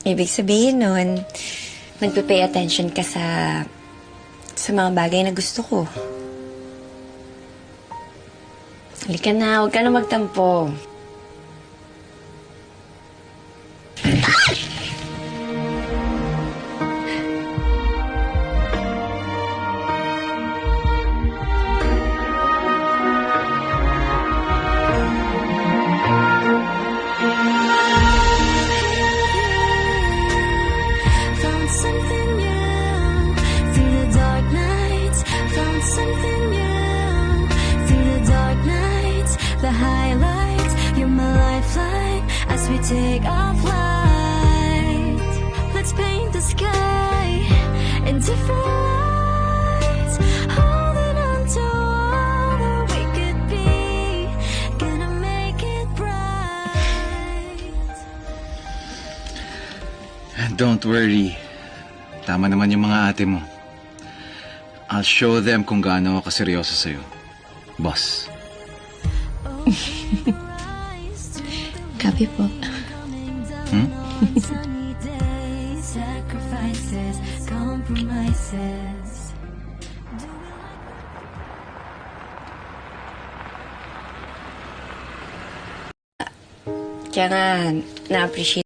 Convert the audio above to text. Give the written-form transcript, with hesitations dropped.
Ibig sabihin nun, nagpe-pay attention ka sa mga bagay na gusto ko. Halika na, huwag ka na magtampo. Found something new through the dark nights. Found something new through the dark nights. The highlights, you're my lifeline as we take our flight. Let's paint the sky in different lights, holding on to all that we could be. Gonna make it bright. Don't worry. Tama naman yung mga ate mo. I'll show them kung gaano ako kaseryoso sa'yo. Boss. Copy po. Sunny days, sacrifices, compromises. Kaya nga, na-appreciate